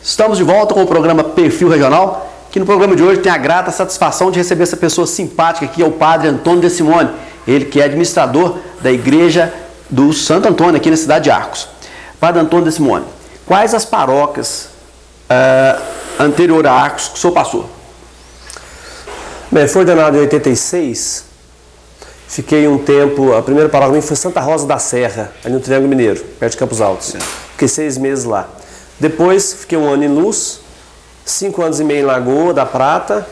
Estamos de volta com o programa Perfil Regional, que no programa de hoje tem a grata satisfação de receber essa pessoa simpática aqui, é o Padre Antônio De Simone, ele que é administrador da Igreja do Santo Antônio aqui na cidade de Arcos. Padre Antônio De Simone, quais as paróquias anterior a Arcos que o senhor passou? Bem, fui ordenado em 86, fiquei um tempo, a primeira paróquia foi Santa Rosa da Serra, ali no Triângulo Mineiro, perto de Campos Altos. Fiquei 6 meses lá. Depois fiquei 1 ano em Luz, 5 anos e meio em Lagoa da Prata,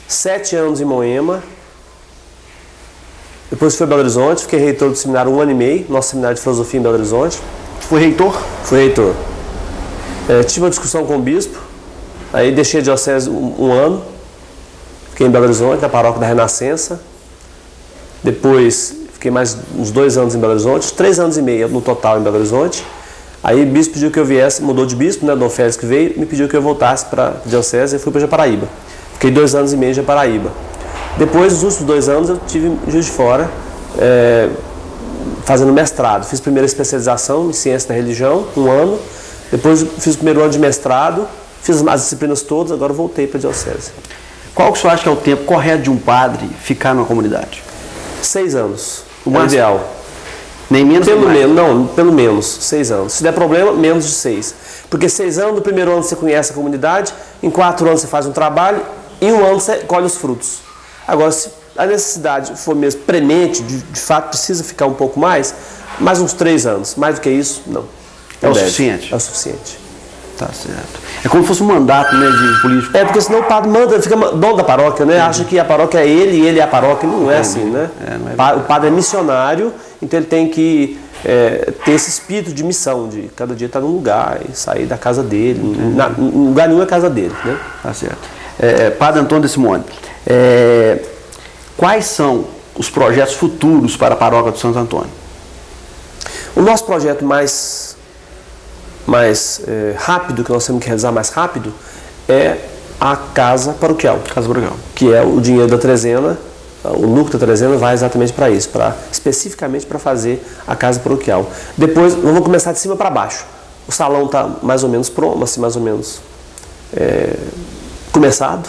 7 anos em Moema. Depois fui a Belo Horizonte, fiquei reitor do seminário 1 ano e meio, nosso seminário de filosofia em Belo Horizonte. Foi reitor? Fui reitor. Tive uma discussão com o bispo, aí deixei a diocese um ano, fiquei em Belo Horizonte, na paróquia da Renascença. Depois fiquei mais uns 2 anos em Belo Horizonte, 3 anos e meio no total em Belo Horizonte. Aí o bispo pediu que eu viesse, mudou de bispo, né, Dom Félix que veio, me pediu que eu voltasse para a diocese e fui para Japaraíba. Fiquei 2 anos e meio em Japaraíba. Depois, nos últimos 2 anos, eu tive em Juiz de Fora, fazendo mestrado. Fiz a primeira especialização em ciência da religião, 1 ano. Depois fiz o primeiro ano de mestrado, fiz as disciplinas todas, agora voltei para a diocese. Qual que o senhor acha que é o tempo correto de um padre ficar numa comunidade? 6 anos, O é o ideal. Nem menos Pelo nem mais? menos, não, pelo menos 6 anos. Se der problema, menos de 6. Porque 6 anos, no primeiro ano você conhece a comunidade, em 4 anos você faz um trabalho, e em 1 ano você colhe os frutos. Agora, se a necessidade for mesmo premente, de fato precisa ficar um pouco mais uns 3 anos. Mais do que isso, não. É o suficiente? É o suficiente. Tá certo. É como se fosse um mandato, né, de político. Porque senão o padre manda, ele fica dono da paróquia, né? Acha que a paróquia é ele e ele é a paróquia. Não é assim, né? Não é. O padre é missionário, então ele tem que ter esse espírito de missão, de cada dia estar num lugar e sair da casa dele. Em lugar nenhum é a casa dele, né? Tá certo. Padre Antônio De Simone, quais são os projetos futuros para a paróquia do Santo Antônio? O nosso projeto mais rápido, que nós temos que realizar mais rápido, é a casa paroquial. Casa paroquial. Que é o dinheiro da trezena, o lucro da trezena vai exatamente para isso, especificamente para fazer a casa paroquial. Depois, nós vamos começar de cima para baixo. O salão está mais ou menos pronto, assim, mais ou menos começado.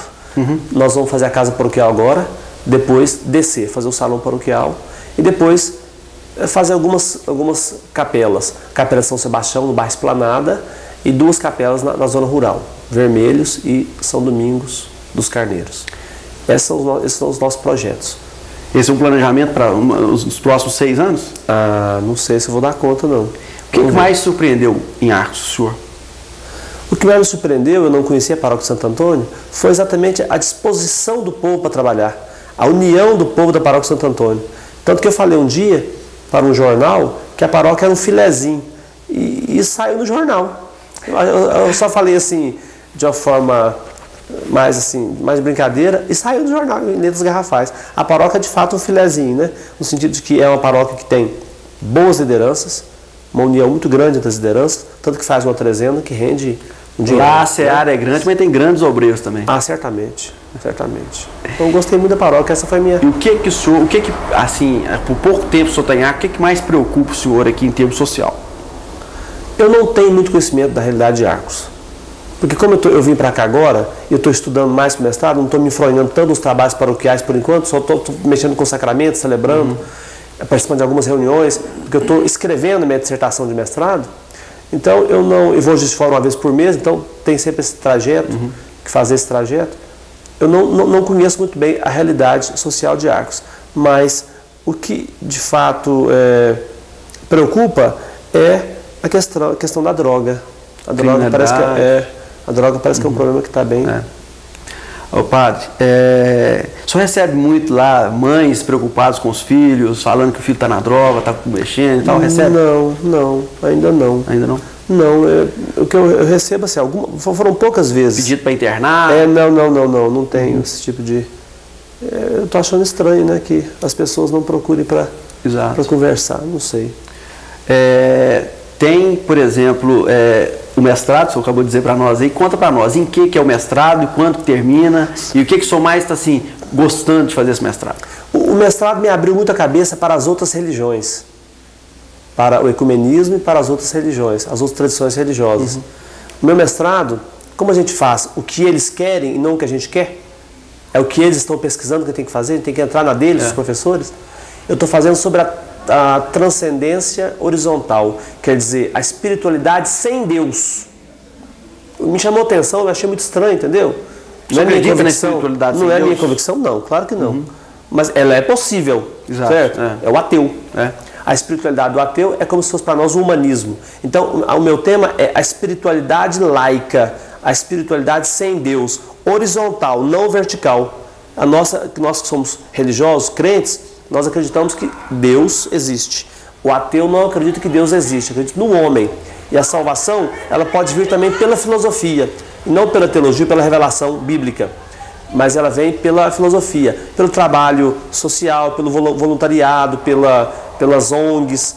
Nós vamos fazer a casa paroquial agora, depois descer, fazer o salão paroquial e depois fazer algumas capelas. Capela de São Sebastião, no bairro Esplanada, e 2 capelas na zona rural, Vermelhos e São Domingos dos Carneiros. Esses são os nossos projetos. Esse é um planejamento para os próximos 6 anos? Não sei se eu vou dar conta, não. O que mais surpreendeu em Arcos, senhor? O que mais me surpreendeu, eu não conhecia a paróquia de Santo Antônio, foi exatamente a disposição do povo para trabalhar, a união do povo da paróquia de Santo Antônio. Tanto que eu falei um dia para um jornal que a paróquia era um filezinho e saiu no jornal. Eu só falei assim de uma forma mais brincadeira e saiu no jornal em letras garrafais. A paróquia é de fato um filezinho, né? No sentido de que é uma paróquia que tem boas lideranças, uma união muito grande entre as lideranças, tanto que faz uma trezena que rende um dinheiro. Lá a seara é grande, mas tem grandes obreiros também. Certamente. Certamente. Então eu gostei muito da paróquia, essa foi a minha... E o que assim, por pouco tempo o senhor tem, o que mais preocupa o senhor aqui em termos social? Eu não tenho muito conhecimento da realidade de Arcos. Porque como eu vim para cá agora, e eu estou estudando mais para o mestrado, não estou me enfronhando tanto nos trabalhos paroquiais por enquanto, só estou mexendo com sacramentos, celebrando, participando de algumas reuniões, porque eu estou escrevendo minha dissertação de mestrado. Então eu vou Juiz de Fora uma vez por mês, então tem sempre esse trajeto, que fazer esse trajeto. Eu não conheço muito bem a realidade social de Arcos, mas o que de fato preocupa é a questão da droga. A droga parece que é um problema que está bem... Ô padre, o senhor recebe muito lá mães preocupadas com os filhos, falando que o filho está na droga, está mexendo e tal, recebe? Não, ainda não. Ainda não? Não, o que eu recebo, assim, foram poucas vezes. Pedido para internar? Não tenho esse tipo de... eu estou achando estranho, né, que as pessoas não procurem para conversar, não sei. Tem, por exemplo, o mestrado, o senhor acabou de dizer para nós aí, conta para nós, em que é o mestrado, e quando termina, e o que o senhor mais está assim, gostando de fazer esse mestrado? O mestrado me abriu muito a cabeça para as outras religiões. para o ecumenismo e para as outras religiões, as outras tradições religiosas. No meu mestrado, como a gente faz o que eles querem e não o que a gente quer, é o que eles estão pesquisando que tem que fazer, a gente tem que entrar na deles, os professores, eu estou fazendo sobre a transcendência horizontal, quer dizer, a espiritualidade sem Deus. Me chamou a atenção, eu achei muito estranho, entendeu? Não é minha convicção, não é minha convicção, não, claro que não. Mas ela é possível, certo? É o ateu. A espiritualidade do ateu é como se fosse para nós o humanismo. Então, o meu tema é a espiritualidade laica, a espiritualidade sem Deus, horizontal, não vertical. Nós que somos religiosos, crentes, nós acreditamos que Deus existe. O ateu não acredita que Deus existe, acredita no homem. E a salvação, ela pode vir também pela filosofia, e não pela teologia, pela revelação bíblica. Mas ela vem pela filosofia, pelo trabalho social, pelo voluntariado, pelas ONGs,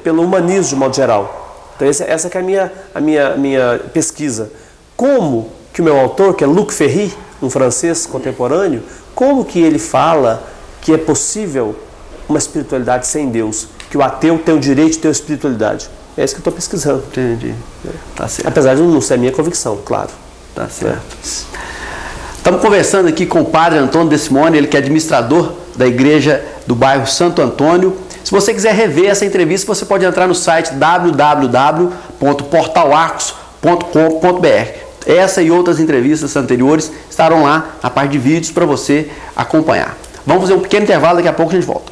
pelo humanismo de modo geral. Então essa que é a minha pesquisa. Como que o meu autor, que é Luc Ferry, um francês contemporâneo, como que ele fala que é possível uma espiritualidade sem Deus, que o ateu tem o direito de ter uma espiritualidade? É isso que eu estou pesquisando. Entendi. Tá certo. Apesar de não ser a minha convicção, claro. Tá certo. Estamos conversando aqui com o padre Antônio De Simone, ele que é administrador da igreja do bairro Santo Antônio. Se você quiser rever essa entrevista, você pode entrar no site www.portalarcos.com.br. Essa e outras entrevistas anteriores estarão lá na parte de vídeos para você acompanhar. Vamos fazer um pequeno intervalo, daqui a pouco a gente volta.